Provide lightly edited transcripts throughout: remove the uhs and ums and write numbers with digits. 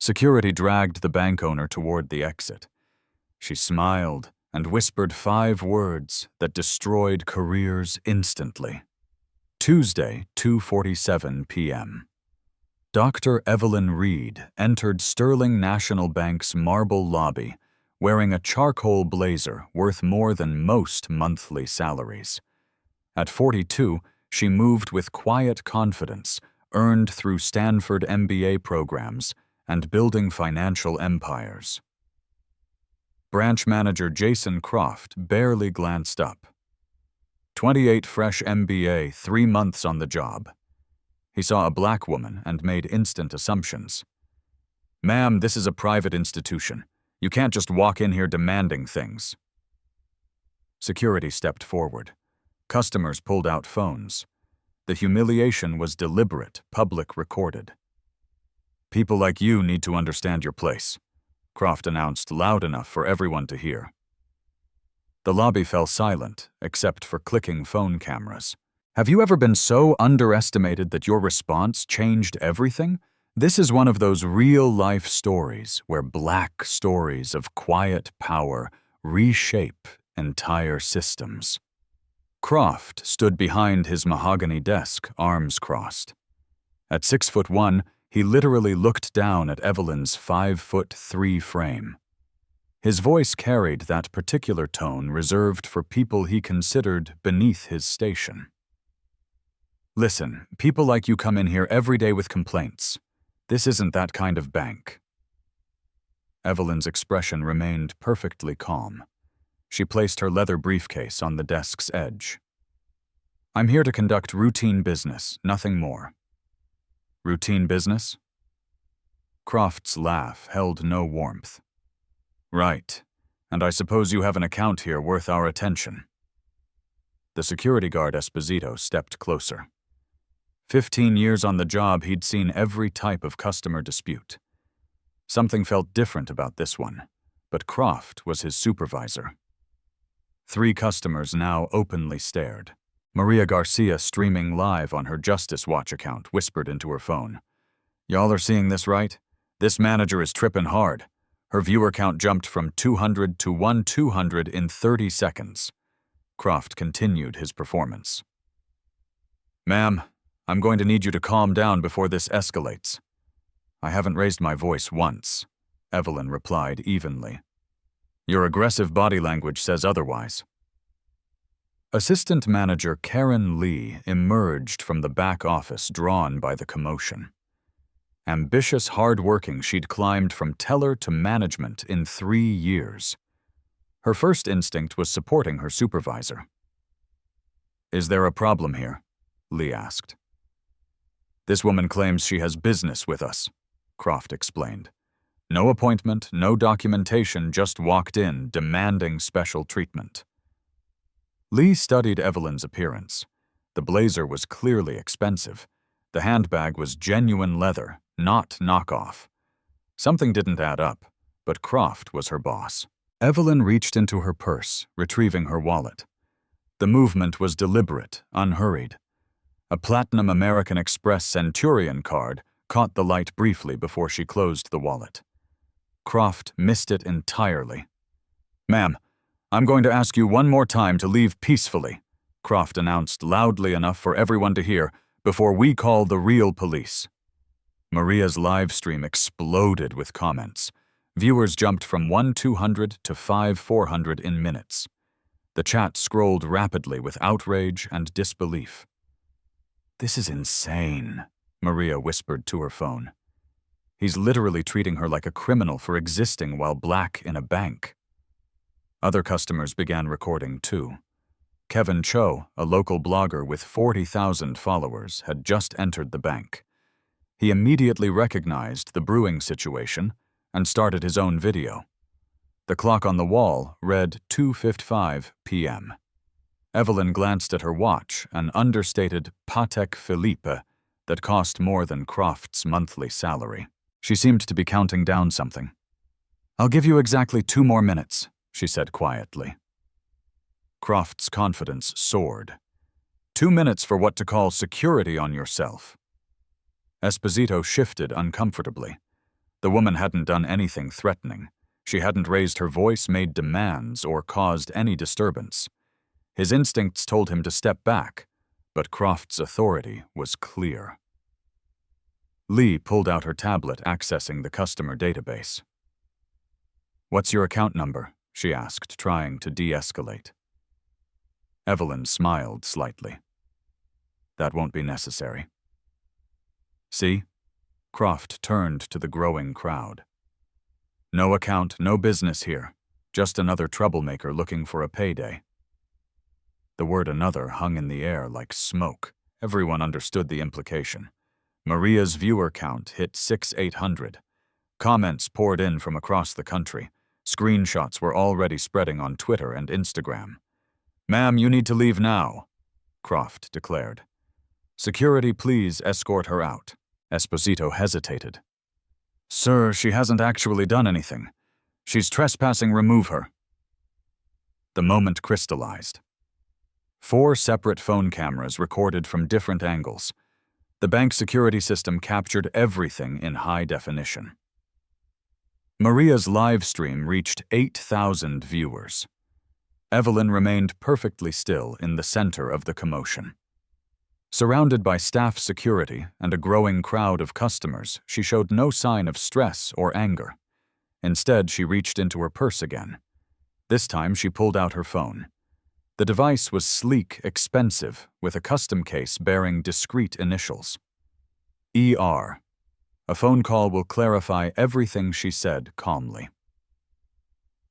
Security dragged the bank owner toward the exit. She smiled and whispered 5 words that destroyed careers instantly. Tuesday, 2:47 p.m. Dr. Evelyn Reed entered Sterling National Bank's marble lobby wearing a charcoal blazer worth more than most monthly salaries. At 42, she moved with quiet confidence, earned through Stanford MBA programs, and building financial empires. Branch manager Jason Croft barely glanced up. 28 fresh MBA, 3 months on the job. He saw a black woman and made instant assumptions. "Ma'am, this is a private institution. You can't just walk in here demanding things." Security stepped forward. Customers pulled out phones. The humiliation was deliberate, public recorded. "People like you need to understand your place," Croft announced loud enough for everyone to hear. The lobby fell silent, except for clicking phone cameras. Have you ever been so underestimated that your response changed everything? This is one of those real-life stories where black stories of quiet power reshape entire systems. Croft stood behind his mahogany desk, arms crossed. At 6'1", he literally looked down at Evelyn's 5'3" frame. His voice carried that particular tone reserved for people he considered beneath his station. "Listen, people like you come in here every day with complaints. This isn't that kind of bank." Evelyn's expression remained perfectly calm. She placed her leather briefcase on the desk's edge. "I'm here to conduct routine business, nothing more." "Routine business?" Croft's laugh held no warmth. "Right, and I suppose you have an account here worth our attention." The security guard Esposito stepped closer. 15 years on the job, he'd seen every type of customer dispute. Something felt different about this one, but Croft was his supervisor. 3 customers now openly stared. Maria Garcia, streaming live on her Justice Watch account, whispered into her phone, "Y'all are seeing this, right? This manager is tripping hard. Her viewer count jumped from 200 to 1,200 in 30 seconds. Croft continued his performance. "Ma'am, I'm going to need you to calm down before this escalates." "I haven't raised my voice once," Evelyn replied evenly. "Your aggressive body language says otherwise." Assistant Manager Karen Lee emerged from the back office drawn by the commotion. Ambitious, hard-working, she'd climbed from teller to management in 3 years. Her first instinct was supporting her supervisor. "Is there a problem here?" Lee asked. "This woman claims she has business with us," Croft explained. "No appointment, no documentation, just walked in, demanding special treatment." Lee studied Evelyn's appearance. The blazer was clearly expensive. The handbag was genuine leather, not knockoff. Something didn't add up, but Croft was her boss. Evelyn reached into her purse, retrieving her wallet. The movement was deliberate, unhurried. A Platinum American Express Centurion card caught the light briefly before she closed the wallet. Croft missed it entirely. "Ma'am, I'm going to ask you one more time to leave peacefully," Croft announced loudly enough for everyone to hear, "before we call the real police." Maria's live stream exploded with comments. Viewers jumped from 1,200 to 5,400 in minutes. The chat scrolled rapidly with outrage and disbelief. "This is insane," Maria whispered to her phone. "He's literally treating her like a criminal for existing while black in a bank." Other customers began recording too. Kevin Cho, a local blogger with 40,000 followers, had just entered the bank. He immediately recognized the brewing situation and started his own video. The clock on the wall read 2:55 p.m. Evelyn glanced at her watch, an understated Patek Philippe that cost more than Croft's monthly salary. She seemed to be counting down something. "I'll give you exactly 2 more minutes," she said quietly. Croft's confidence soared. 2 minutes for what to call security on yourself. Esposito shifted uncomfortably. The woman hadn't done anything threatening. She hadn't raised her voice, made demands, or caused any disturbance. His instincts told him to step back, but Croft's authority was clear. Lee pulled out her tablet, accessing the customer database. "What's your account number?" she asked, trying to de-escalate. Evelyn smiled slightly. "That won't be necessary." "See?" Croft turned to the growing crowd. "No account, no business here. Just another troublemaker looking for a payday." The word "another" hung in the air like smoke. Everyone understood the implication. Maria's viewer count hit 6,800. Comments poured in from across the country. Screenshots were already spreading on Twitter and Instagram. "Ma'am, you need to leave now," Croft declared. "Security, please escort her out." Esposito hesitated. "Sir, she hasn't actually done anything. She's trespassing. Remove her." The moment crystallized. 4 separate phone cameras recorded from different angles. The bank security system captured everything in high definition. Maria's live stream reached 8,000 viewers. Evelyn remained perfectly still in the center of the commotion. Surrounded by staff security and a growing crowd of customers, she showed no sign of stress or anger. Instead, she reached into her purse again. This time, she pulled out her phone. The device was sleek, expensive, with a custom case bearing discrete initials. ER. A phone call will clarify everything, she said calmly.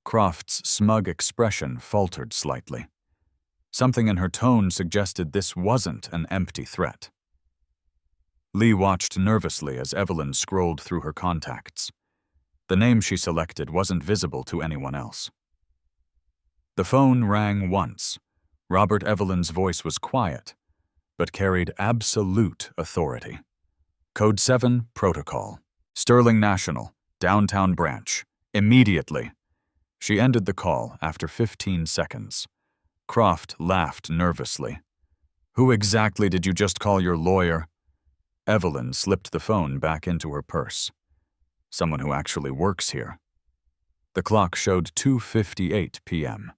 Croft's smug expression faltered slightly. Something in her tone suggested this wasn't an empty threat. Lee watched nervously as Evelyn scrolled through her contacts. The name she selected wasn't visible to anyone else. The phone rang once. Robert Evelyn's voice was quiet, but carried absolute authority. "Code 7, Protocol. Sterling National, Downtown Branch. Immediately." She ended the call after 15 seconds. Croft laughed nervously. "Who exactly did you just call your lawyer?" Evelyn slipped the phone back into her purse. "Someone who actually works here." The clock showed 2:58 p.m.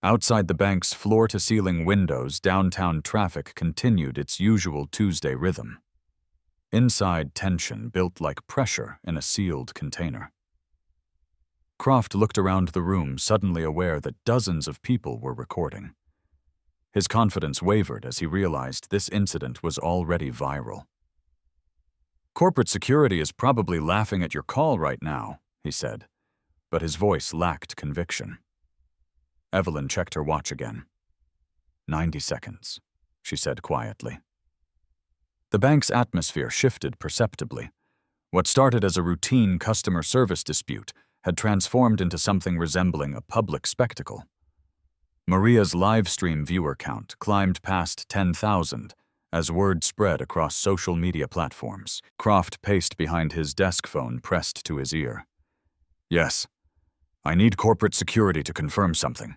Outside the bank's floor-to-ceiling windows, downtown traffic continued its usual Tuesday rhythm. Inside, tension built like pressure in a sealed container. Croft looked around the room, suddenly aware that dozens of people were recording. His confidence wavered as he realized this incident was already viral. "Corporate security is probably laughing at your call right now," he said, but his voice lacked conviction. Evelyn checked her watch again. 90 seconds, she said quietly. The bank's atmosphere shifted perceptibly. What started as a routine customer service dispute had transformed into something resembling a public spectacle. Maria's live stream viewer count climbed past 10,000 as word spread across social media platforms. Croft paced behind his desk phone pressed to his ear. "Yes. I need corporate security to confirm something.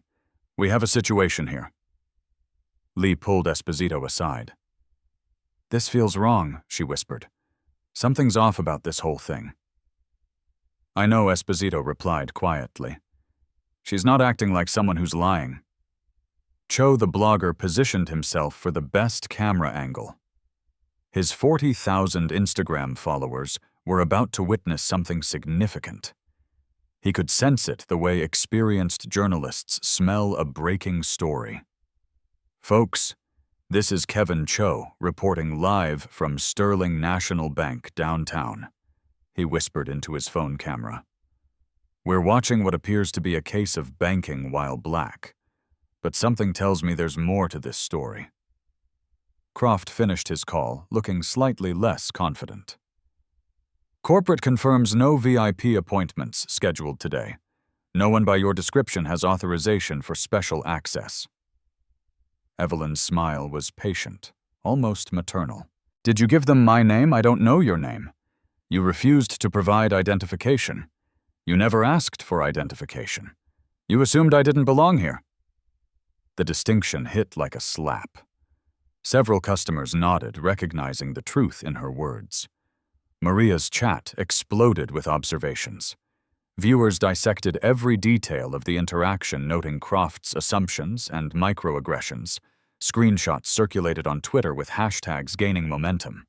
We have a situation here." Lee pulled Esposito aside. "This feels wrong," she whispered. "Something's off about this whole thing." "I know," Esposito replied quietly. "She's not acting like someone who's lying." Cho, the blogger, positioned himself for the best camera angle. His 40,000 Instagram followers were about to witness something significant. He could sense it the way experienced journalists smell a breaking story. "Folks, this is Kevin Cho reporting live from Sterling National Bank downtown," he whispered into his phone camera. "We're watching what appears to be a case of banking while black, but something tells me there's more to this story." Croft finished his call, looking slightly less confident. "Corporate confirms no VIP appointments scheduled today. No one by your description has authorization for special access." Evelyn's smile was patient, almost maternal. "Did you give them my name? I don't know your name. You refused to provide identification. You never asked for identification. You assumed I didn't belong here." The distinction hit like a slap. Several customers nodded, recognizing the truth in her words. Maria's chat exploded with observations. Viewers dissected every detail of the interaction, noting Croft's assumptions and microaggressions. Screenshots circulated on Twitter with hashtags gaining momentum.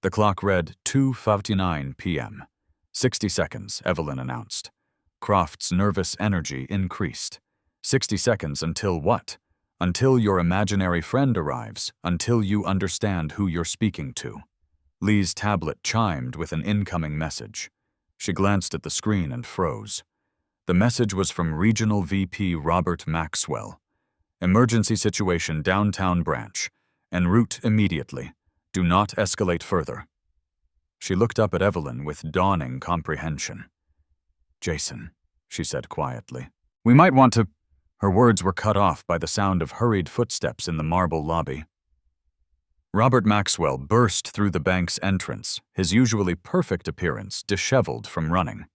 The clock read 2:59 p.m. 60 seconds, Evelyn announced. Croft's nervous energy increased. 60 seconds until what? Until your imaginary friend arrives, until you understand who you're speaking to. Lee's tablet chimed with an incoming message. She glanced at the screen and froze. The message was from Regional VP Robert Maxwell. Emergency situation downtown branch. En route immediately. Do not escalate further. She looked up at Evelyn with dawning comprehension. Jason, she said quietly. We might want to... Her words were cut off by the sound of hurried footsteps in the marble lobby. Robert Maxwell burst through the bank's entrance, his usually perfect appearance disheveled from running.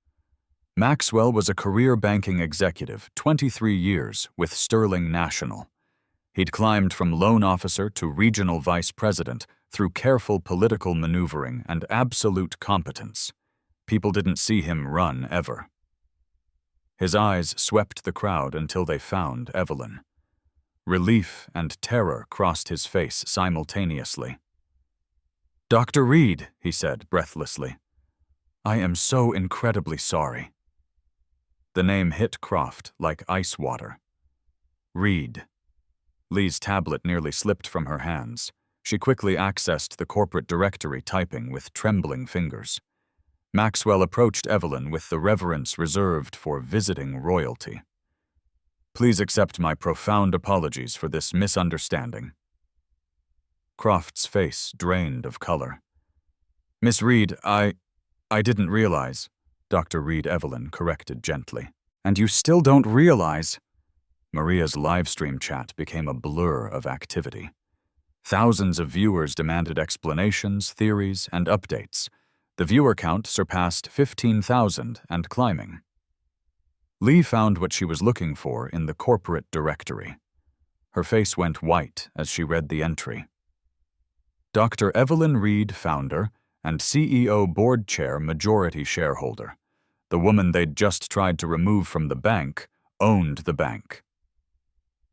Maxwell was a career banking executive, 23 years, with Sterling National. He'd climbed from loan officer to regional vice president through careful political maneuvering and absolute competence. People didn't see him run ever. His eyes swept the crowd until they found Evelyn. Relief and terror crossed his face simultaneously. Dr. Reed, he said breathlessly. I am so incredibly sorry. The name hit Croft like ice water. Reed. Lee's tablet nearly slipped from her hands. She quickly accessed the corporate directory, typing with trembling fingers. Maxwell approached Evelyn with the reverence reserved for visiting royalty. Please accept my profound apologies for this misunderstanding. Croft's face drained of color. Miss Reed, I didn't realize, Dr. Reed Evelyn corrected gently. And you still don't realize? Maria's livestream chat became a blur of activity. Thousands of viewers demanded explanations, theories, and updates. The viewer count surpassed 15,000 and climbing. Lee found what she was looking for in the corporate directory. Her face went white as she read the entry. Dr. Evelyn Reed, founder, and CEO board chair majority shareholder. The woman they'd just tried to remove from the bank owned the bank.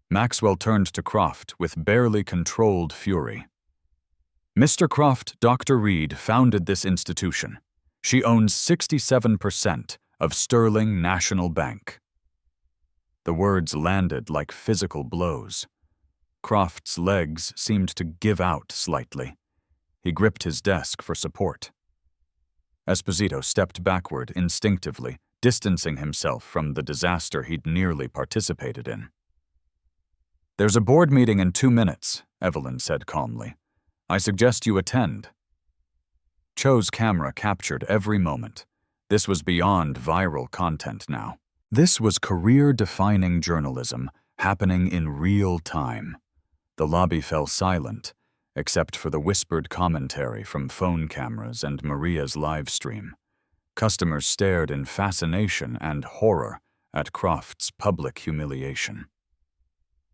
Maxwell turned to Croft with barely controlled fury. Mr. Croft, Dr. Reed founded this institution. She owns 67% of Sterling National Bank. The words landed like physical blows. Croft's legs seemed to give out slightly. He gripped his desk for support. Esposito stepped backward instinctively, distancing himself from the disaster he'd nearly participated in. There's a board meeting in 2 minutes, Evelyn said calmly. I suggest you attend. Cho's camera captured every moment. This was beyond viral content now. This was career-defining journalism happening in real time. The lobby fell silent, except for the whispered commentary from phone cameras and Maria's live stream. Customers stared in fascination and horror at Croft's public humiliation.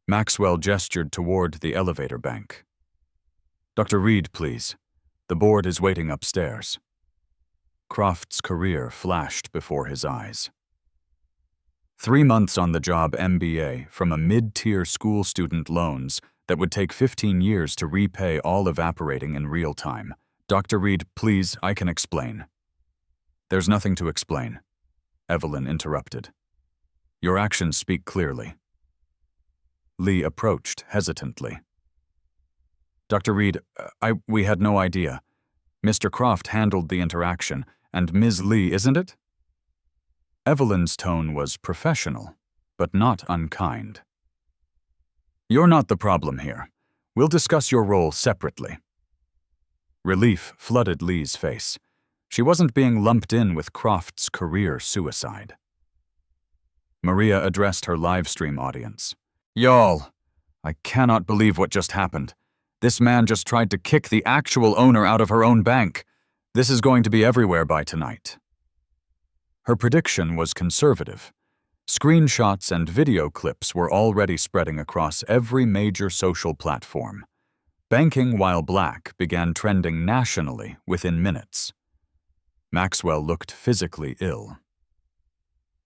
Maxwell gestured toward the elevator bank. Dr. Reed, please. The board is waiting upstairs. Croft's career flashed before his eyes. 3 months on the job MBA from a mid-tier school student loans that would take 15 years to repay, all evaporating in real time. Dr. Reed, please, I can explain. There's nothing to explain, Evelyn interrupted. Your actions speak clearly. Lee approached hesitantly. Dr. Reed, we had no idea. Mr. Croft handled the interaction, and Ms. Lee, isn't it? Evelyn's tone was professional, but not unkind. You're not the problem here. We'll discuss your role separately. Relief flooded Lee's face. She wasn't being lumped in with Croft's career suicide. Maria addressed her livestream audience. Y'all, I cannot believe what just happened. This man just tried to kick the actual owner out of her own bank. This is going to be everywhere by tonight. Her prediction was conservative. Screenshots and video clips were already spreading across every major social platform. Banking while black began trending nationally within minutes. Maxwell looked physically ill.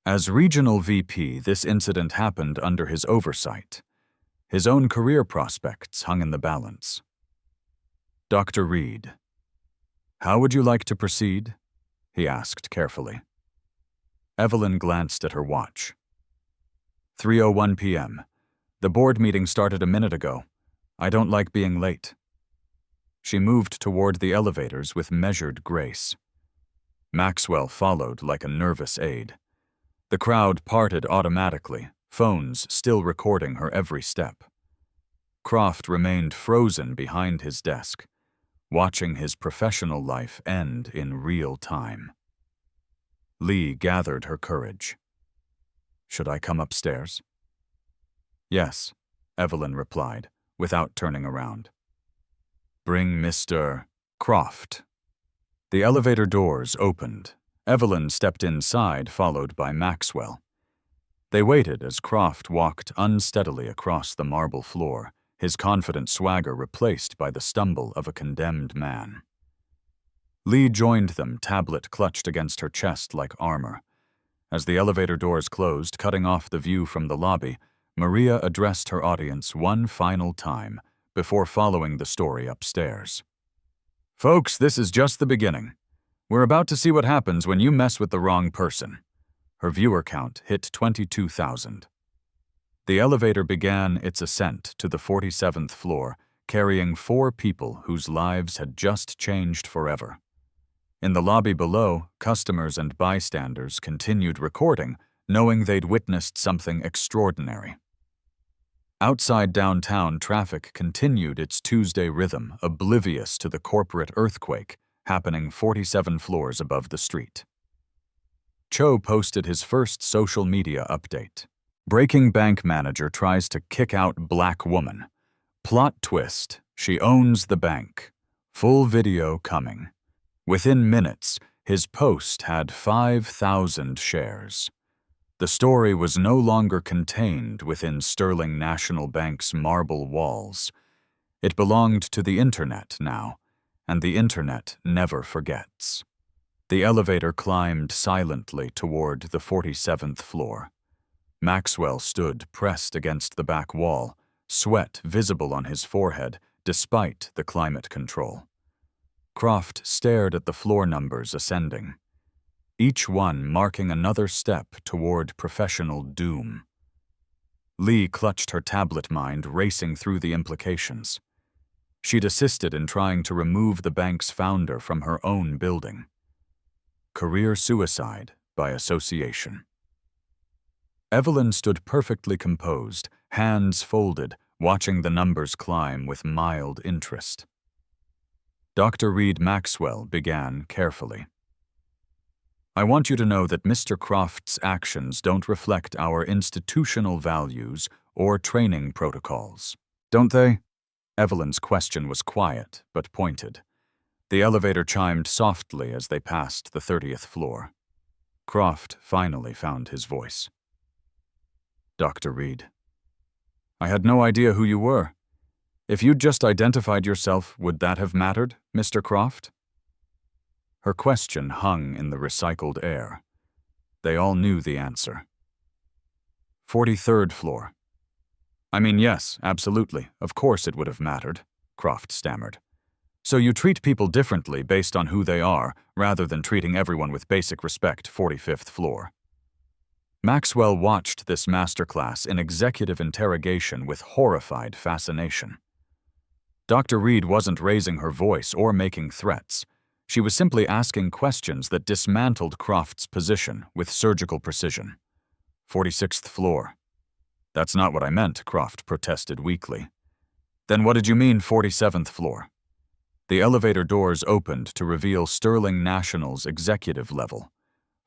As regional VP, this incident happened under his oversight. His own career prospects hung in the balance. Dr. Reed, how would you like to proceed? He asked carefully. Evelyn glanced at her watch. 3:01 p.m. The board meeting started a minute ago. I don't like being late. She moved toward the elevators with measured grace. Maxwell followed like a nervous aide. The crowd parted automatically, phones still recording her every step. Croft remained frozen behind his desk, watching his professional life end in real time. Lee gathered her courage. Should I come upstairs? Yes, Evelyn replied, without turning around. Bring Mr. Croft. The elevator doors opened. Evelyn stepped inside, followed by Maxwell. They waited as Croft walked unsteadily across the marble floor, his confident swagger replaced by the stumble of a condemned man. Lee joined them, tablet clutched against her chest like armor. As the elevator doors closed, cutting off the view from the lobby, Maria addressed her audience one final time before following the story upstairs. Folks, this is just the beginning. We're about to see what happens when you mess with the wrong person. Her viewer count hit 22,000. The elevator began its ascent to the 47th floor, carrying 4 people whose lives had just changed forever. In the lobby below, customers and bystanders continued recording, knowing they'd witnessed something extraordinary. Outside downtown, traffic continued its Tuesday rhythm, oblivious to the corporate earthquake happening 47 floors above the street. Cho posted his first social media update. Breaking bank manager tries to kick out black woman. Plot twist, she owns the bank. Full video coming. Within minutes, his post had 5,000 shares. The story was no longer contained within Sterling National Bank's marble walls. It belonged to the internet now, and the internet never forgets. The elevator climbed silently toward the 47th floor. Maxwell stood pressed against the back wall, sweat visible on his forehead despite the climate control. Croft stared at the floor numbers ascending, each one marking another step toward professional doom. Lee clutched her tablet mind, racing through the implications. She'd assisted in trying to remove the bank's founder from her own building. Career suicide by association. Evelyn stood perfectly composed, hands folded, watching the numbers climb with mild interest. Dr. Reed Maxwell began carefully. I want you to know that Mr. Croft's actions don't reflect our institutional values or training protocols. Don't they? Evelyn's question was quiet but pointed. The elevator chimed softly as they passed the 30th floor. Croft finally found his voice. Dr. Reed, I had no idea who you were. If you'd just identified yourself, would that have mattered, Mr. Croft? Her question hung in the recycled air. They all knew the answer. 43rd floor. I mean, yes, absolutely. Of course it would have mattered, Croft stammered. So you treat people differently based on who they are, rather than treating everyone with basic respect, 45th floor. Maxwell watched this masterclass in executive interrogation with horrified fascination. Dr. Reed wasn't raising her voice or making threats. She was simply asking questions that dismantled Croft's position with surgical precision. 46th floor. That's not what I meant, Croft protested weakly. Then what did you mean 47th floor? The elevator doors opened to reveal Sterling National's executive level.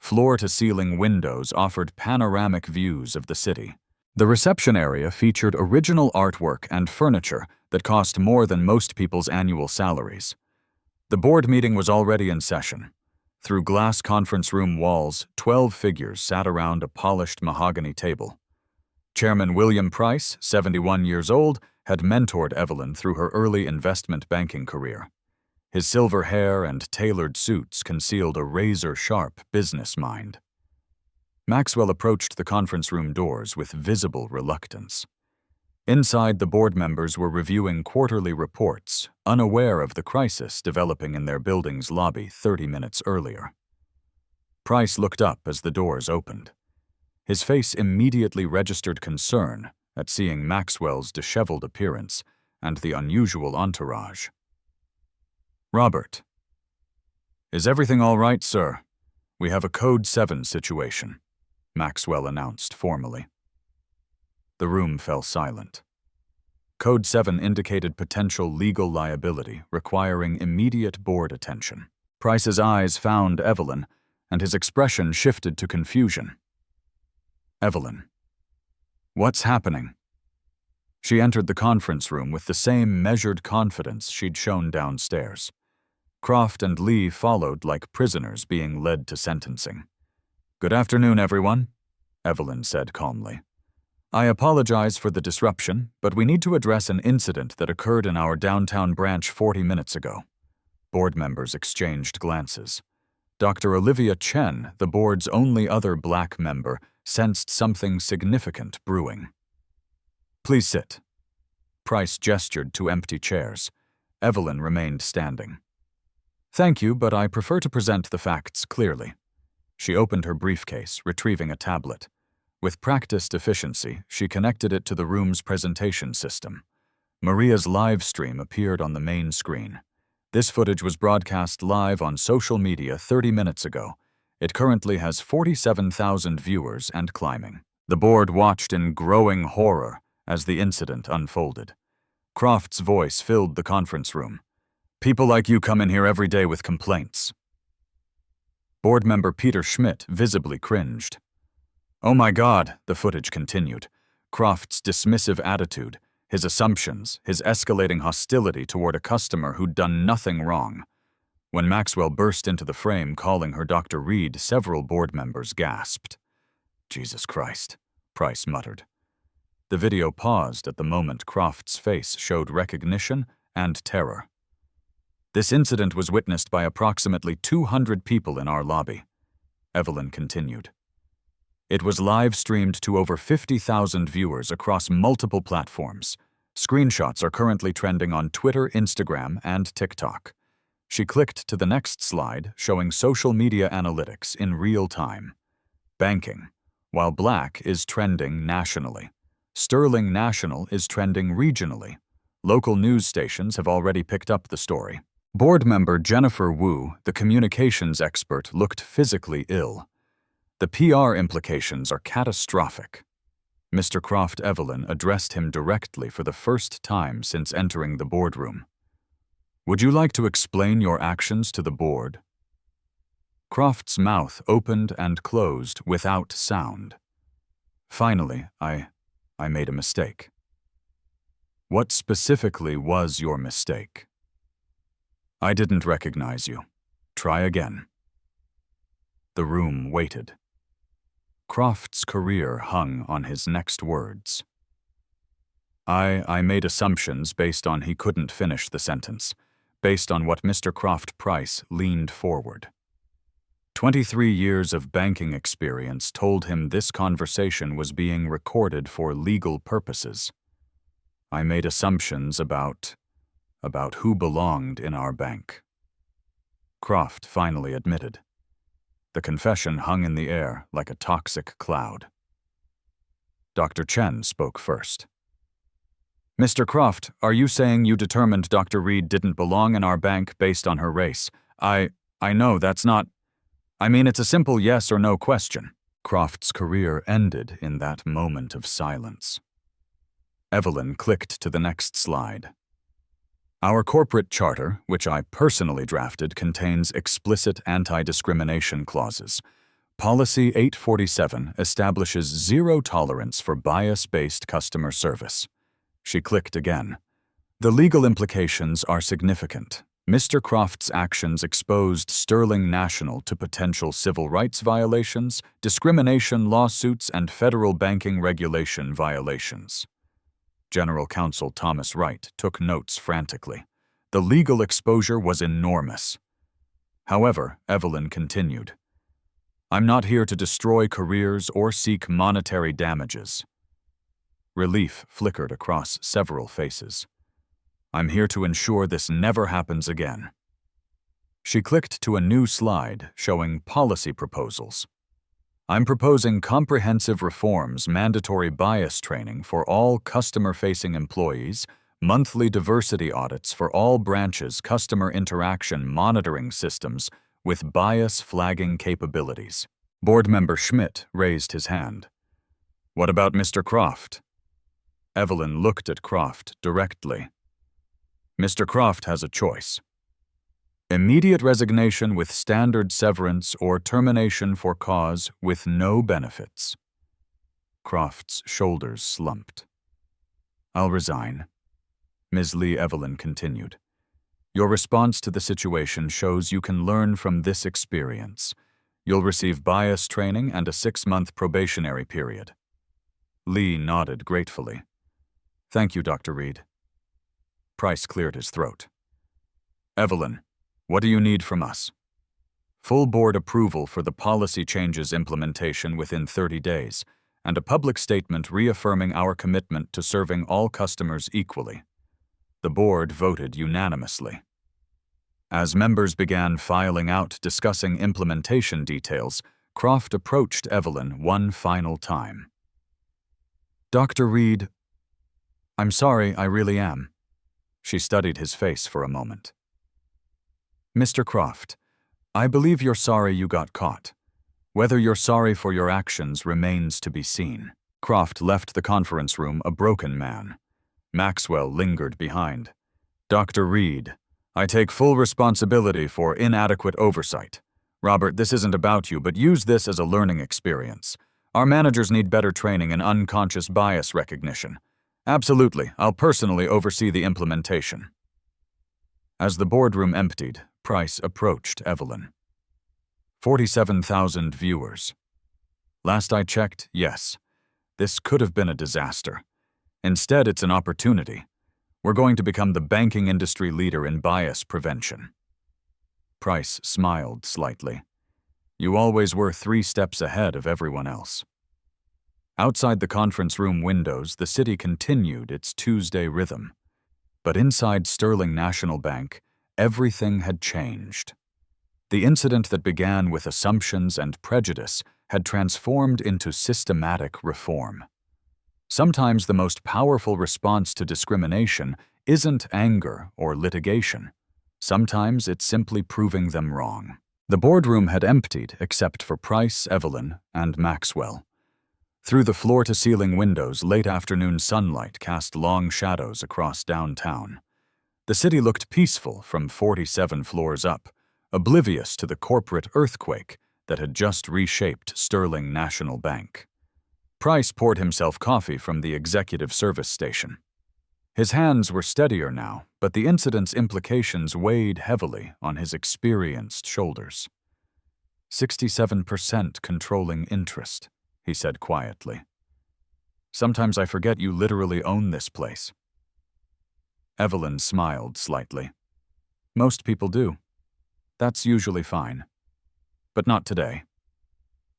Floor-to-ceiling windows offered panoramic views of the city. The reception area featured original artwork and furniture that cost more than most people's annual salaries. The board meeting was already in session. Through glass conference room walls, 12 figures sat around a polished mahogany table. Chairman William Price, 71 years old, had mentored Evelyn through her early investment banking career. His silver hair and tailored suits concealed a razor-sharp business mind. Maxwell approached the conference room doors with visible reluctance. Inside, the board members were reviewing quarterly reports, unaware of the crisis developing in their building's lobby 30 minutes earlier. Price looked up as the doors opened. His face immediately registered concern at seeing Maxwell's disheveled appearance and the unusual entourage. "Robert." "Is everything all right, sir? We have a Code 7 situation," Maxwell announced formally. The room fell silent. Code 7 indicated potential legal liability requiring immediate board attention. Price's eyes found Evelyn, and his expression shifted to confusion. "Evelyn, what's happening?" She entered the conference room with the same measured confidence she'd shown downstairs. Croft and Lee followed like prisoners being led to sentencing. "Good afternoon, everyone," Evelyn said calmly. "I apologize for the disruption, but we need to address an incident that occurred in our downtown branch 40 minutes ago." Board members exchanged glances. Dr. Olivia Chen, the board's only other black member, sensed something significant brewing. "Please sit." Price gestured to empty chairs. Evelyn remained standing. "Thank you, but I prefer to present the facts clearly." She opened her briefcase, retrieving a tablet. With practiced efficiency, she connected it to the room's presentation system. Maria's live stream appeared on the main screen. This footage was broadcast live on social media 30 minutes ago. It currently has 47,000 viewers and climbing. The board watched in growing horror as the incident unfolded. Croft's voice filled the conference room. "People like you come in here every day with complaints." Board member Peter Schmidt visibly cringed. "Oh my God," the footage continued. Croft's dismissive attitude, his assumptions, his escalating hostility toward a customer who'd done nothing wrong. When Maxwell burst into the frame calling her Dr. Reed, several board members gasped. "Jesus Christ," Price muttered. The video paused at the moment Croft's face showed recognition and terror. "This incident was witnessed by approximately 200 people in our lobby," Evelyn continued. "It was live-streamed to over 50,000 viewers across multiple platforms. Screenshots are currently trending on Twitter, Instagram, and TikTok." She clicked to the next slide, showing social media analytics in real time. Banking. While black is trending nationally. Sterling National is trending regionally. Local news stations have already picked up the story. Board member Jennifer Wu, the communications expert, looked physically ill. "The PR implications are catastrophic." Mr. Croft Evelyn addressed him directly for the first time since entering the boardroom. "Would you like to explain your actions to the board?" Croft's mouth opened and closed without sound. "Finally, I made a mistake." "What specifically was your mistake?" "I didn't recognize you. Try again." The room waited. Croft's career hung on his next words. I made assumptions based on he couldn't finish the sentence, based on what Mr. Croft Price leaned forward. 23 years of banking experience told him this conversation was being recorded for legal purposes. I made assumptions about who belonged in our bank. Croft finally admitted. The confession hung in the air like a toxic cloud. Dr. Chen spoke first. "Mr. Croft, are you saying you determined Dr. Reed didn't belong in our bank based on her race? I know that's not... I mean, it's a simple yes or no question." Croft's career ended in that moment of silence. Evelyn clicked to the next slide. "Our corporate charter, which I personally drafted, contains explicit anti-discrimination clauses. Policy 847 establishes zero tolerance for bias-based customer service." She clicked again. "The legal implications are significant. Mr. Croft's actions exposed Sterling National to potential civil rights violations, discrimination lawsuits, and federal banking regulation violations." General Counsel Thomas Wright took notes frantically. The legal exposure was enormous. However, Evelyn continued, "I'm not here to destroy careers or seek monetary damages." Relief flickered across several faces. "I'm here to ensure this never happens again." She clicked to a new slide showing policy proposals. "I'm proposing comprehensive reforms, mandatory bias training for all customer-facing employees, monthly diversity audits for all branches, customer interaction monitoring systems with bias flagging capabilities." Board member Schmidt raised his hand. "What about Mr. Croft?" Evelyn looked at Croft directly. "Mr. Croft has a choice. Immediate resignation with standard severance or termination for cause with no benefits." Croft's shoulders slumped. "I'll resign." Ms. Lee Evelyn continued, "Your response to the situation shows you can learn from this experience. You'll receive bias training and a 6-month probationary period." Lee nodded gratefully. "Thank you, Dr. Reed." Price cleared his throat. "Evelyn, what do you need from us?" "Full board approval for the policy changes implementation within 30 days, and a public statement reaffirming our commitment to serving all customers equally." The board voted unanimously. As members began filing out discussing implementation details, Croft approached Evelyn one final time. "Dr. Reed, I'm sorry, I really am." She studied his face for a moment. "Mr. Croft, I believe you're sorry you got caught. Whether you're sorry for your actions remains to be seen." Croft left the conference room a broken man. Maxwell lingered behind. "Dr. Reed, I take full responsibility for inadequate oversight. Robert, this isn't about you, but use this as a learning experience. Our managers need better training in unconscious bias recognition. Absolutely, I'll personally oversee the implementation." As the boardroom emptied, Price approached Evelyn. 47,000 viewers. Last I checked, yes. This could have been a disaster. Instead, it's an opportunity. We're going to become the banking industry leader in bias prevention." Price smiled slightly. "You always were 3 steps ahead of everyone else." Outside the conference room windows, the city continued its Tuesday rhythm. But inside Sterling National Bank, everything had changed. The incident that began with assumptions and prejudice had transformed into systematic reform. Sometimes the most powerful response to discrimination isn't anger or litigation. Sometimes it's simply proving them wrong. The boardroom had emptied except for Price, Evelyn, and Maxwell. Through the floor-to-ceiling windows, late afternoon sunlight cast long shadows across downtown. The city looked peaceful from 47 floors up, oblivious to the corporate earthquake that had just reshaped Sterling National Bank. Price poured himself coffee from the executive service station. His hands were steadier now, but the incident's implications weighed heavily on his experienced shoulders. 67% controlling interest, he said quietly. "Sometimes I forget you literally own this place." Evelyn smiled slightly. "Most people do. That's usually fine. But not today.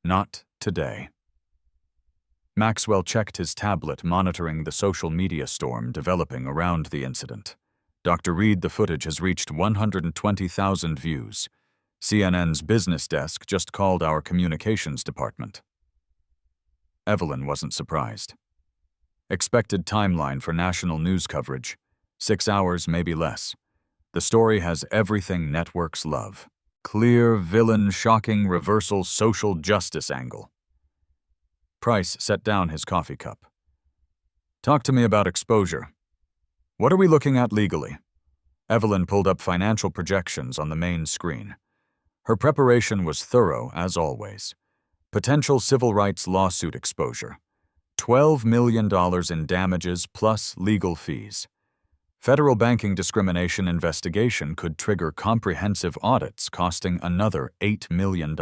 Not today." Maxwell checked his tablet, monitoring the social media storm developing around the incident. "Dr. Reed, the footage has reached 120,000 views. CNN's business desk just called our communications department." Evelyn wasn't surprised. Expected timeline for national news coverage: 6 hours, maybe less. The story has everything networks love. Clear, villain, shocking reversal, social justice angle. Price set down his coffee cup. "Talk to me about exposure. What are we looking at legally?" Evelyn pulled up financial projections on the main screen. Her preparation was thorough, as always. Potential civil rights lawsuit exposure. $12 million in damages plus legal fees. Federal banking discrimination investigation could trigger comprehensive audits costing another $8 million.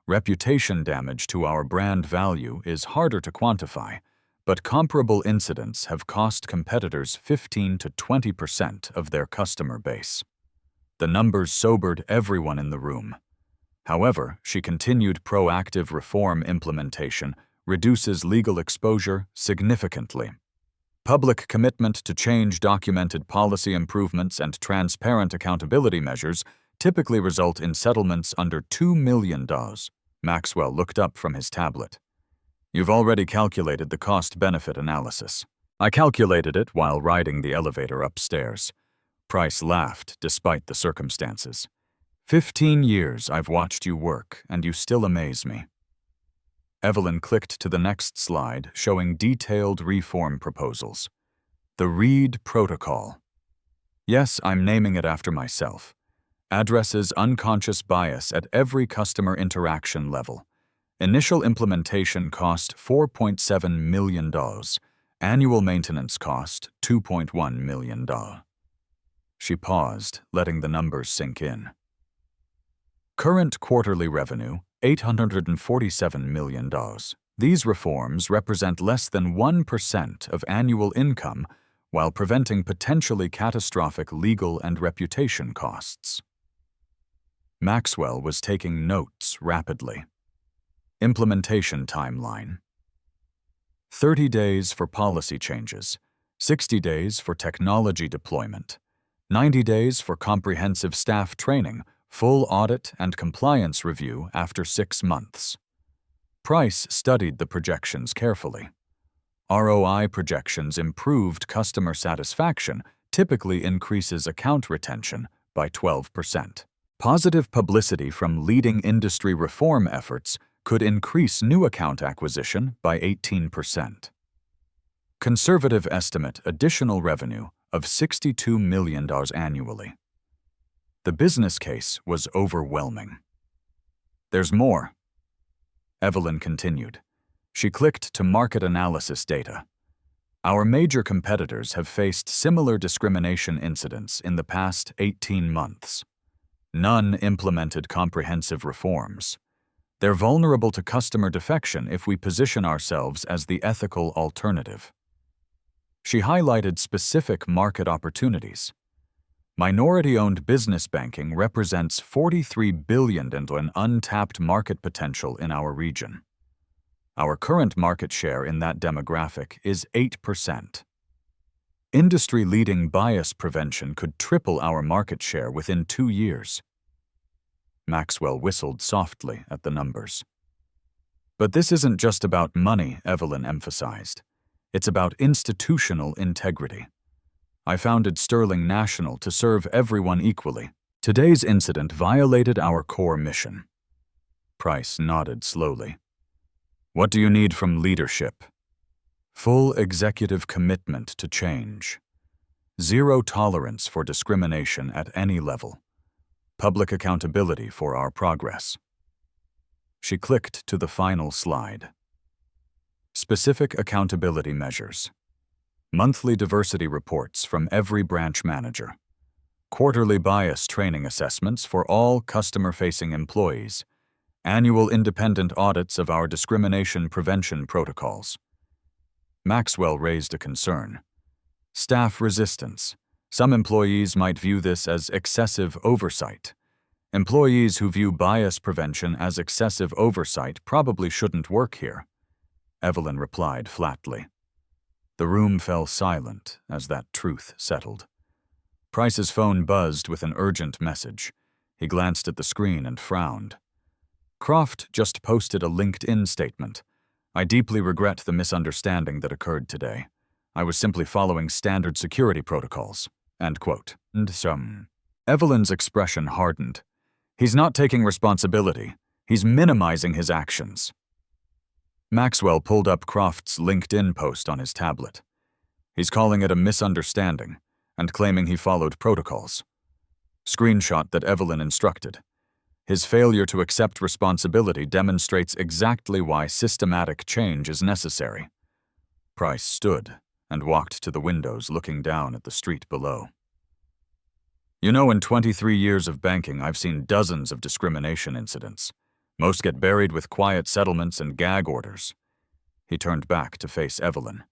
Reputation damage to our brand value is harder to quantify, but comparable incidents have cost competitors 15 to 20% of their customer base. The numbers sobered everyone in the room. However, she continued proactive reform implementation reduces legal exposure significantly. Public commitment to change documented policy improvements and transparent accountability measures typically result in settlements under $2 million. Maxwell looked up from his tablet. You've already calculated the cost-benefit analysis. I calculated it while riding the elevator upstairs. Price laughed despite the circumstances. 15 years I've watched you work, and you still amaze me. Evelyn clicked to the next slide, showing detailed reform proposals. The Reed Protocol. Yes, I'm naming it after myself. Addresses unconscious bias at every customer interaction level. Initial implementation cost $4.7 million. Annual maintenance cost $2.1 million. She paused, letting the numbers sink in. Current quarterly revenue, $847 million. These reforms represent less than 1% of annual income while preventing potentially catastrophic legal and reputation costs. Maxwell was taking notes rapidly. Implementation timeline. 30 days for policy changes, 60 days for technology deployment, 90 days for comprehensive staff training, full audit and compliance review after 6 months. Price studied the projections carefully. ROI projections improved customer satisfaction, typically increases account retention by 12%. Positive publicity from leading industry reform efforts could increase new account acquisition by 18%. Conservative estimate additional revenue of $62 million annually. The business case was overwhelming. There's more. Evelyn continued. She clicked to market analysis data. Our major competitors have faced similar discrimination incidents in the past 18 months. None implemented comprehensive reforms. They're vulnerable to customer defection if we position ourselves as the ethical alternative. She highlighted specific market opportunities. Minority-owned business banking represents $43 billion in an untapped market potential in our region. Our current market share in that demographic is 8%. Industry-leading bias prevention could triple our market share within 2 years. Maxwell whistled softly at the numbers. But this isn't just about money, Evelyn emphasized. It's about institutional integrity. I founded Sterling National to serve everyone equally. Today's incident violated our core mission. Price nodded slowly. What do you need from leadership? Full executive commitment to change. Zero tolerance for discrimination at any level. Public accountability for our progress. She clicked to the final slide. Specific accountability measures. Monthly diversity reports from every branch manager. Quarterly bias training assessments for all customer-facing employees. Annual independent audits of our discrimination prevention protocols. Maxwell raised a concern. Staff resistance. Some employees might view this as excessive oversight. Employees who view bias prevention as excessive oversight probably shouldn't work here. Evelyn replied flatly. The room fell silent as that truth settled. Price's phone buzzed with an urgent message. He glanced at the screen and frowned. Croft just posted a LinkedIn statement. I deeply regret the misunderstanding that occurred today. I was simply following standard security protocols. End quote. Evelyn's expression hardened. He's not taking responsibility. He's minimizing his actions. Maxwell pulled up Croft's LinkedIn post on his tablet. He's calling it a misunderstanding and claiming he followed protocols. Screenshot that Evelyn instructed. His failure to accept responsibility demonstrates exactly why systematic change is necessary. Price stood and walked to the windows looking down at the street below. You know, in 23 years of banking, I've seen dozens of discrimination incidents. Most get buried with quiet settlements and gag orders. He turned back to face Evelyn.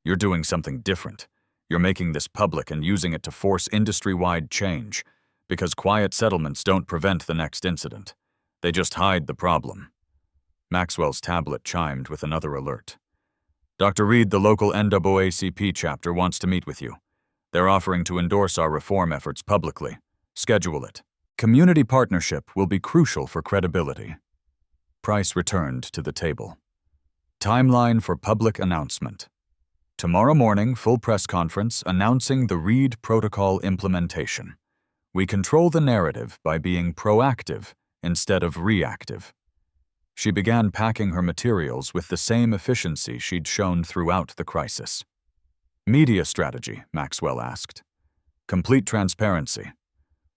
"You're doing something different. You're making this public and using it to force industry-wide change, because quiet settlements don't prevent the next incident. They just hide the problem." Maxwell's tablet chimed with another alert. "Dr. Reed, the local NAACP chapter wants to meet with you. They're offering to endorse our reform efforts publicly. Schedule it. Community partnership will be crucial for credibility." Price returned to the table. Timeline for public announcement. Tomorrow morning, full press conference announcing the Reed Protocol implementation. We control the narrative by being proactive instead of reactive. She began packing her materials with the same efficiency she'd shown throughout the crisis. "Media strategy," Maxwell asked. "Complete transparency.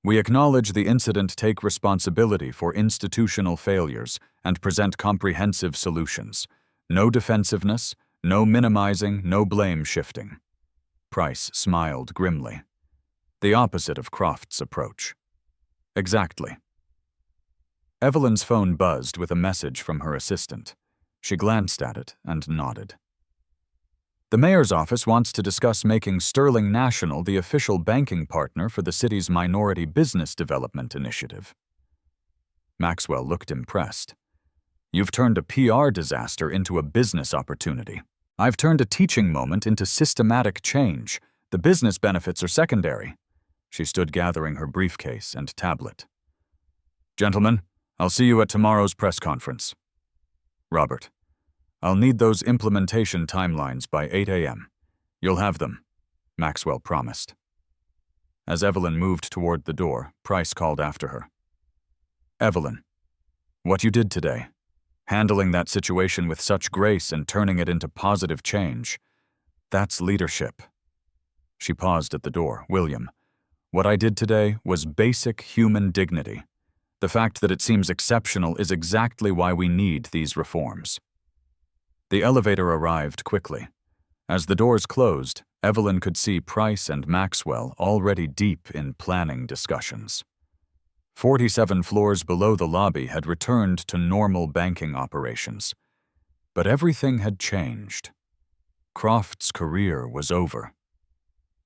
We acknowledge the incident, take responsibility for institutional failures, and present comprehensive solutions. No defensiveness, no minimizing, no blame shifting." Price smiled grimly. The opposite of Croft's approach. "Exactly." Evelyn's phone buzzed with a message from her assistant. She glanced at it and nodded. "The mayor's office wants to discuss making Sterling National the official banking partner for the city's Minority Business Development Initiative." Maxwell looked impressed. "You've turned a PR disaster into a business opportunity. I've turned a teaching moment into systematic change. The business benefits are secondary." She stood gathering her briefcase and tablet. "Gentlemen, I'll see you at tomorrow's press conference." "Robert, I'll need those implementation timelines by 8 a.m. You'll have them," Maxwell promised. As Evelyn moved toward the door, Price called after her. "Evelyn, what you did today, handling that situation with such grace and turning it into positive change, that's leadership." She paused at the door. "William, what I did today was basic human dignity. The fact that it seems exceptional is exactly why we need these reforms." The elevator arrived quickly. As the doors closed, Evelyn could see Price and Maxwell already deep in planning discussions. 47 floors below the lobby had returned to normal banking operations. But everything had changed. Croft's career was over.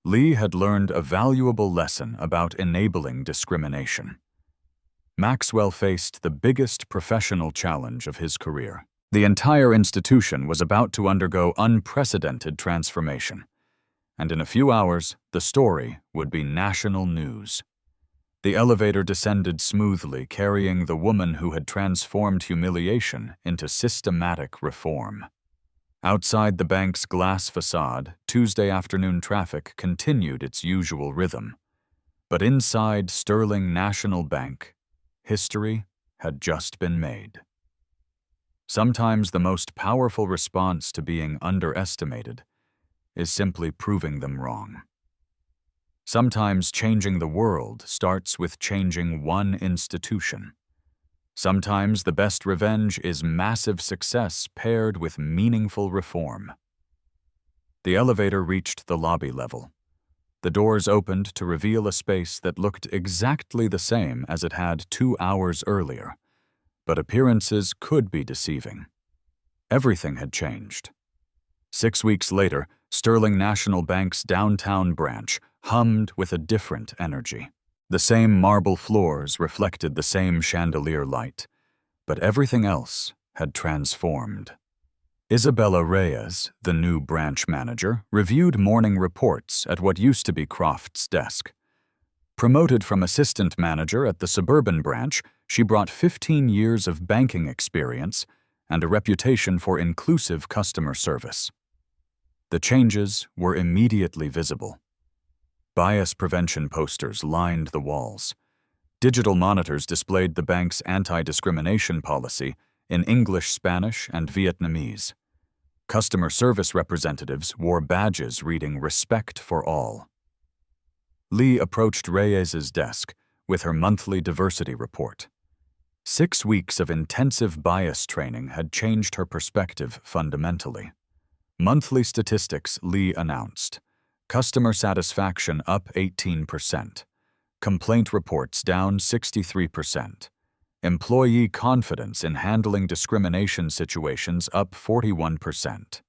Lee had learned a valuable lesson about enabling discrimination. Maxwell faced the biggest professional challenge of his career. The entire institution was about to undergo unprecedented transformation, and in a few hours, the story would be national news. The elevator descended smoothly, carrying the woman who had transformed humiliation into systematic reform. Outside the bank's glass facade, Tuesday afternoon traffic continued its usual rhythm. But inside Sterling National Bank, history had just been made. Sometimes the most powerful response to being underestimated is simply proving them wrong. Sometimes changing the world starts with changing one institution. Sometimes the best revenge is massive success paired with meaningful reform. The elevator reached the lobby level. The doors opened to reveal a space that looked exactly the same as it had 2 hours earlier, but appearances could be deceiving. Everything had changed. 6 weeks later, Sterling National Bank's downtown branch hummed with a different energy. The same marble floors reflected the same chandelier light, but everything else had transformed. Isabella Reyes, the new branch manager, reviewed morning reports at what used to be Croft's desk. Promoted from assistant manager at the suburban branch, she brought 15 years of banking experience and a reputation for inclusive customer service. The changes were immediately visible. Bias prevention posters lined the walls. Digital monitors displayed the bank's anti-discrimination policy in English, Spanish, and Vietnamese. Customer service representatives wore badges reading "Respect for All." Lee approached Reyes's desk with her monthly diversity report. 6 weeks of intensive bias training had changed her perspective fundamentally. Monthly statistics, Lee announced. Customer satisfaction up 18%. Complaint reports down 63%. Employee confidence in handling discrimination situations up 41%.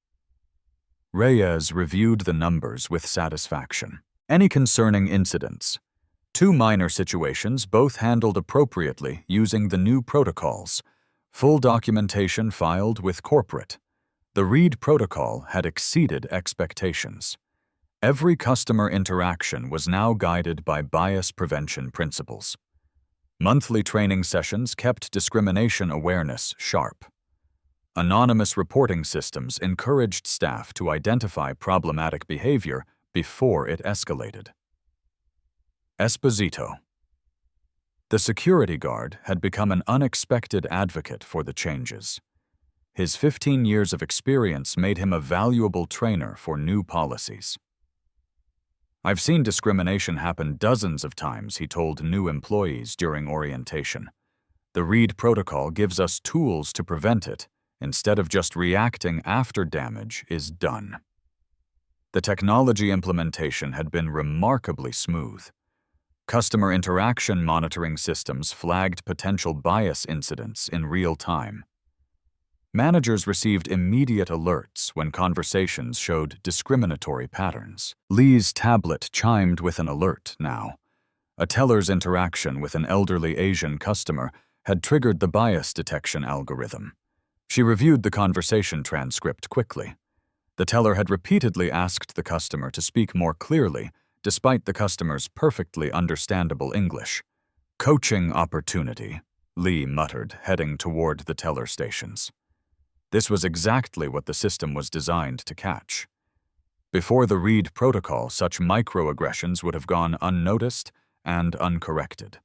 Reyes reviewed the numbers with satisfaction. Any concerning incidents? 2 minor situations, both handled appropriately using the new protocols. Full documentation filed with corporate. The Reed protocol had exceeded expectations. Every customer interaction was now guided by bias prevention principles. Monthly training sessions kept discrimination awareness sharp. Anonymous reporting systems encouraged staff to identify problematic behavior before it escalated. Esposito. The security guard had become an unexpected advocate for the changes. His 15 years of experience made him a valuable trainer for new policies. "I've seen discrimination happen dozens of times," he told new employees during orientation. "The Reed protocol gives us tools to prevent it, instead of just reacting after damage is done." The technology implementation had been remarkably smooth. Customer interaction monitoring systems flagged potential bias incidents in real time. Managers received immediate alerts when conversations showed discriminatory patterns. Lee's tablet chimed with an alert now. A teller's interaction with an elderly Asian customer had triggered the bias detection algorithm. She reviewed the conversation transcript quickly. The teller had repeatedly asked the customer to speak more clearly, despite the customer's perfectly understandable English. "Coaching opportunity," Lee muttered, heading toward the teller stations. This was exactly what the system was designed to catch. Before the Reed protocol, such microaggressions would have gone unnoticed and uncorrected.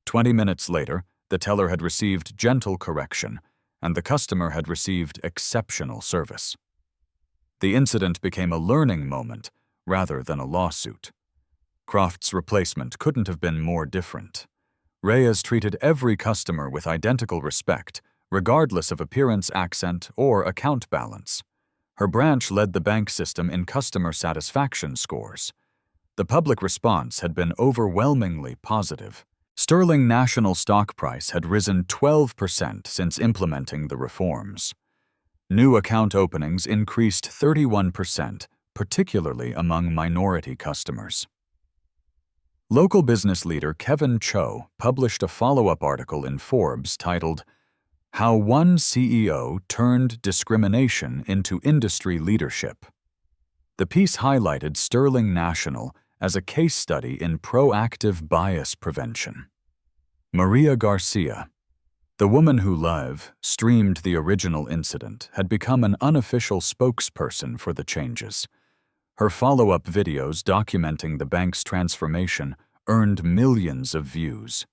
20 minutes later, the teller had received gentle correction, and the customer had received exceptional service. The incident became a learning moment rather than a lawsuit. Croft's replacement couldn't have been more different. Reyes treated every customer with identical respect, regardless of appearance, accent, or account balance. Her branch led the bank system in customer satisfaction scores. The public response had been overwhelmingly positive. Sterling National stock price had risen 12% since implementing the reforms. New account openings increased 31%, particularly among minority customers. Local business leader Kevin Cho published a follow-up article in Forbes titled, "How One CEO Turned Discrimination into Industry Leadership." The piece highlighted Sterling National as a case study in proactive bias prevention. Maria Garcia, the woman who live streamed the original incident, had become an unofficial spokesperson for the changes. Her follow-up videos documenting the bank's transformation earned millions of views.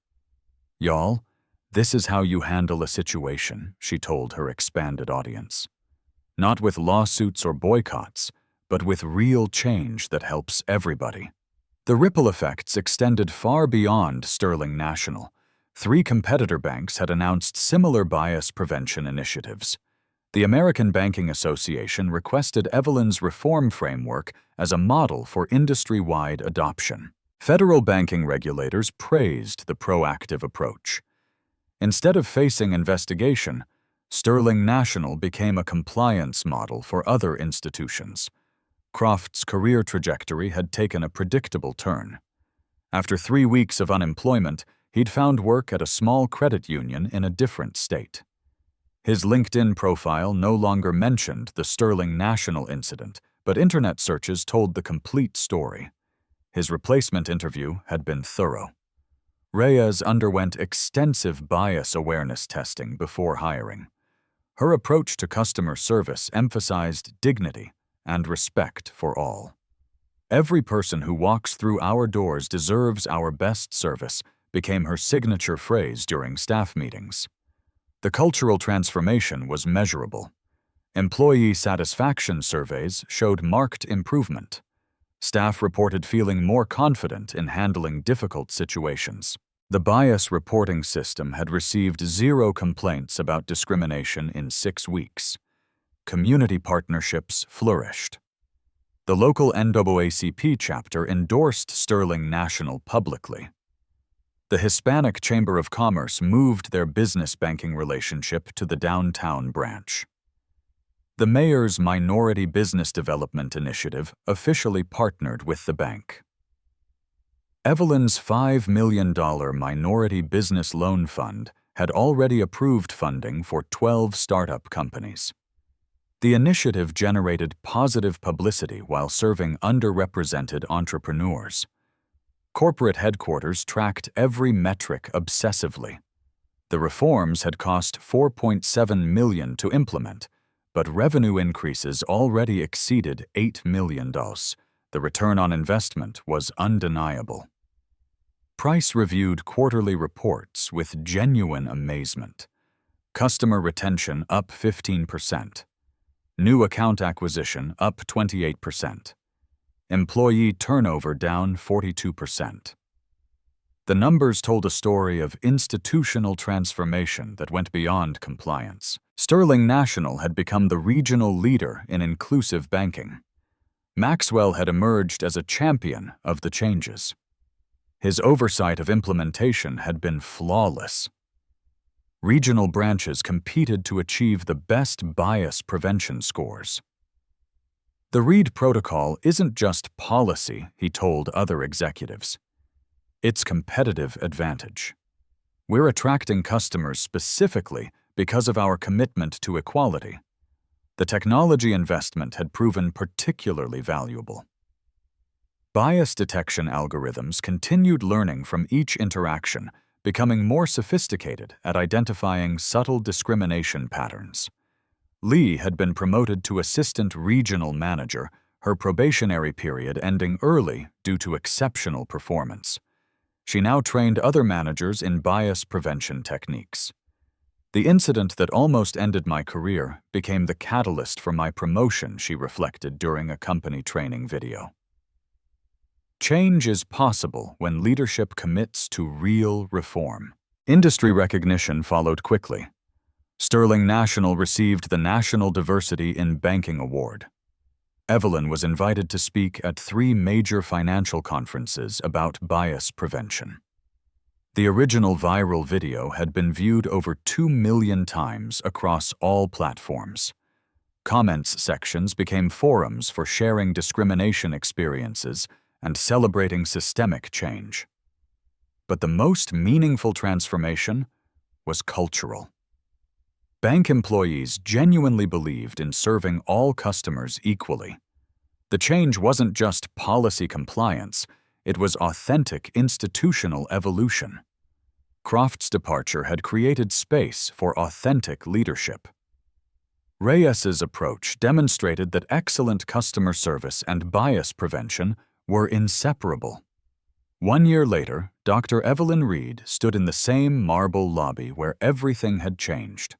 "Y'all, this is how you handle a situation," she told her expanded audience. "Not with lawsuits or boycotts, but with real change that helps everybody." The ripple effects extended far beyond Sterling National. 3 competitor banks had announced similar bias prevention initiatives. The American Banking Association requested Evelyn's reform framework as a model for industry-wide adoption. Federal banking regulators praised the proactive approach. Instead of facing investigation, Sterling National became a compliance model for other institutions. Croft's career trajectory had taken a predictable turn. After 3 weeks of unemployment, he'd found work at a small credit union in a different state. His LinkedIn profile no longer mentioned the Sterling National incident, but internet searches told the complete story. His replacement interview had been thorough. Reyes underwent extensive bias awareness testing before hiring. Her approach to customer service emphasized dignity and respect for all. "Every person who walks through our doors deserves our best service," became her signature phrase during staff meetings. The cultural transformation was measurable. Employee satisfaction surveys showed marked improvement. Staff reported feeling more confident in handling difficult situations. The bias reporting system had received 0 complaints about discrimination in 6 weeks. Community partnerships flourished. The local NAACP chapter endorsed Sterling National publicly. The Hispanic Chamber of Commerce moved their business banking relationship to the downtown branch. The mayor's Minority Business Development Initiative officially partnered with the bank. Evelyn's $5 million Minority Business Loan Fund had already approved funding for 12 startup companies. The initiative generated positive publicity while serving underrepresented entrepreneurs. Corporate headquarters tracked every metric obsessively. The reforms had cost $4.7 million to implement, but revenue increases already exceeded $8 million. The return on investment was undeniable. Price reviewed quarterly reports with genuine amazement. Customer retention up 15%. New account acquisition up 28%. Employee turnover down 42%. The numbers told a story of institutional transformation that went beyond compliance. Sterling National had become the regional leader in inclusive banking. Maxwell had emerged as a champion of the changes. His oversight of implementation had been flawless. Regional branches competed to achieve the best bias prevention scores. The Reed Protocol isn't just policy, he told other executives. It's competitive advantage. We're attracting customers specifically because of our commitment to equality. The technology investment had proven particularly valuable. Bias detection algorithms continued learning from each interaction, becoming more sophisticated at identifying subtle discrimination patterns. Lee had been promoted to assistant regional manager, her probationary period ending early due to exceptional performance. She now trained other managers in bias prevention techniques. The incident that almost ended my career became the catalyst for my promotion, she reflected during a company training video. Change is possible when leadership commits to real reform. Industry recognition followed quickly. Sterling National received the National Diversity in Banking Award. Evelyn was invited to speak at 3 major financial conferences about bias prevention. The original viral video had been viewed over 2 million times across all platforms. Comments sections became forums for sharing discrimination experiences and celebrating systemic change. But the most meaningful transformation was cultural. Bank employees genuinely believed in serving all customers equally. The change wasn't just policy compliance, it was authentic institutional evolution. Croft's departure had created space for authentic leadership. Reyes's approach demonstrated that excellent customer service and bias prevention were inseparable. 1 year later, Dr. Evelyn Reed stood in the same marble lobby where everything had changed.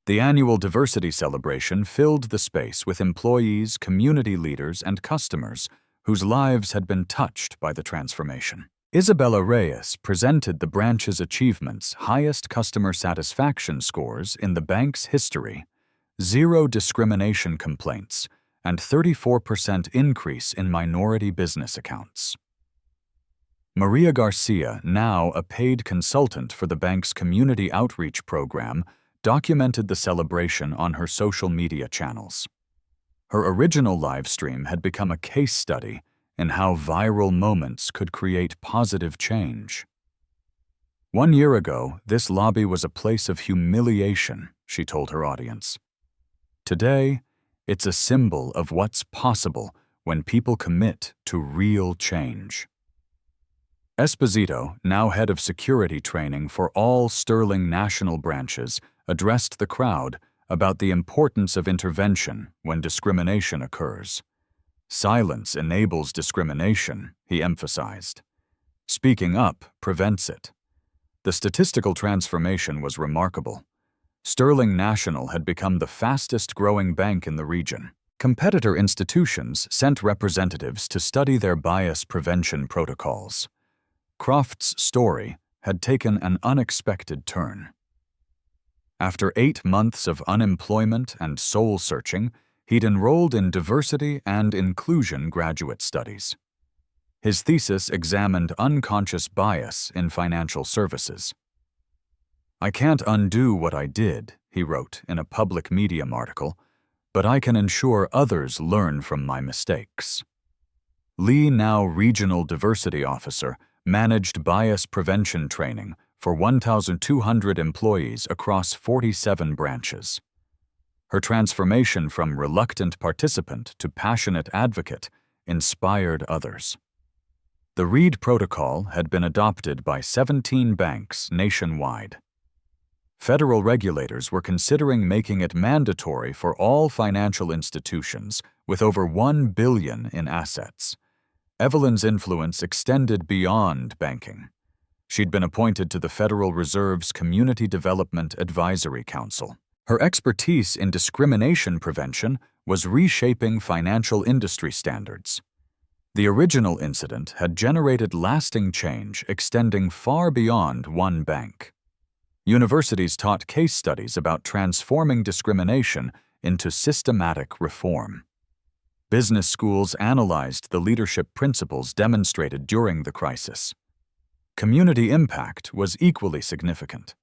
The annual diversity celebration filled the space with employees, community leaders, and customers whose lives had been touched by the transformation. Isabella Reyes presented the branch's achievements' highest customer satisfaction scores in the bank's history, 0 discrimination complaints, and 34% increase in minority business accounts. Maria Garcia, now a paid consultant for the bank's community outreach program, documented the celebration on her social media channels. Her original live stream had become a case study in how viral moments could create positive change. 1 year ago, this lobby was a place of humiliation, she told her audience. Today, it's a symbol of what's possible when people commit to real change. Esposito, now head of security training for all Sterling National branches, addressed the crowd about the importance of intervention when discrimination occurs. Silence enables discrimination, he emphasized. Speaking up prevents it. The statistical transformation was remarkable. Sterling National had become the fastest-growing bank in the region. Competitor institutions sent representatives to study their bias prevention protocols. Croft's story had taken an unexpected turn. After 8 months of unemployment and soul-searching, he'd enrolled in diversity and inclusion graduate studies. His thesis examined unconscious bias in financial services. "I can't undo what I did," he wrote in a public medium article, "but I can ensure others learn from my mistakes." Lee, now Regional Diversity Officer, managed bias prevention training for 1,200 employees across 47 branches. Her transformation from reluctant participant to passionate advocate inspired others. The Reed Protocol had been adopted by 17 banks nationwide. Federal regulators were considering making it mandatory for all financial institutions with over $1 billion in assets. Evelyn's influence extended beyond banking. She'd been appointed to the Federal Reserve's Community Development Advisory Council. Her expertise in discrimination prevention was reshaping financial industry standards. The original incident had generated lasting change extending far beyond one bank. Universities taught case studies about transforming discrimination into systematic reform. Business schools analyzed the leadership principles demonstrated during the crisis. Community impact was equally significant.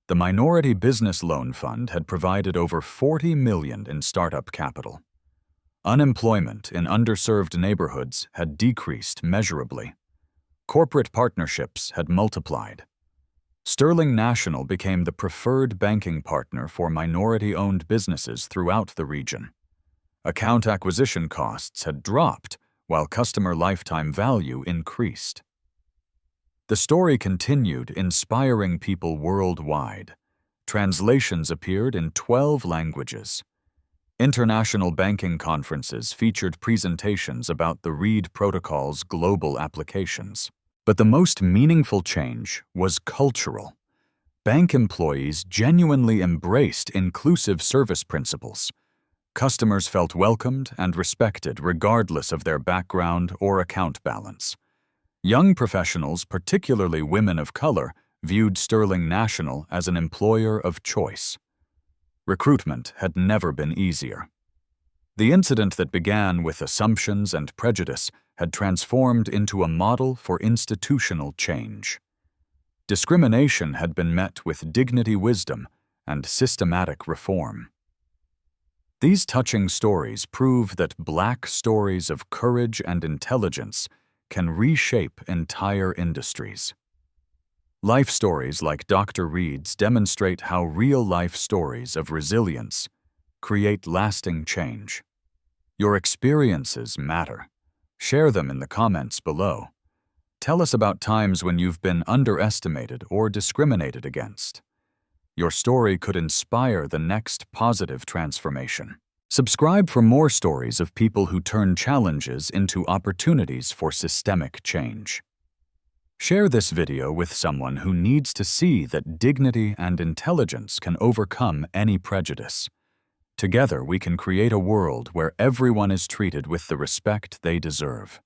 The Minority Business Loan Fund had provided over $40 million in startup capital. Unemployment in underserved neighborhoods had decreased measurably. Corporate partnerships had multiplied. Sterling National became the preferred banking partner for minority-owned businesses throughout the region. Account acquisition costs had dropped while customer lifetime value increased. The story continued, inspiring people worldwide. Translations appeared in 12 languages. International banking conferences featured presentations about the Reed Protocol's global applications. But the most meaningful change was cultural. Bank employees genuinely embraced inclusive service principles. Customers felt welcomed and respected regardless of their background or account balance. Young professionals, particularly women of color, viewed Sterling National as an employer of choice. Recruitment had never been easier. The incident that began with assumptions and prejudice had transformed into a model for institutional change. Discrimination had been met with dignity, wisdom, and systematic reform. These touching stories prove that Black stories of courage and intelligence can reshape entire industries. Life stories like Dr. Reed's demonstrate how real-life stories of resilience create lasting change. Your experiences matter. Share them in the comments below. Tell us about times when you've been underestimated or discriminated against. Your story could inspire the next positive transformation. Subscribe for more stories of people who turn challenges into opportunities for systemic change. Share this video with someone who needs to see that dignity and intelligence can overcome any prejudice. Together, we can create a world where everyone is treated with the respect they deserve.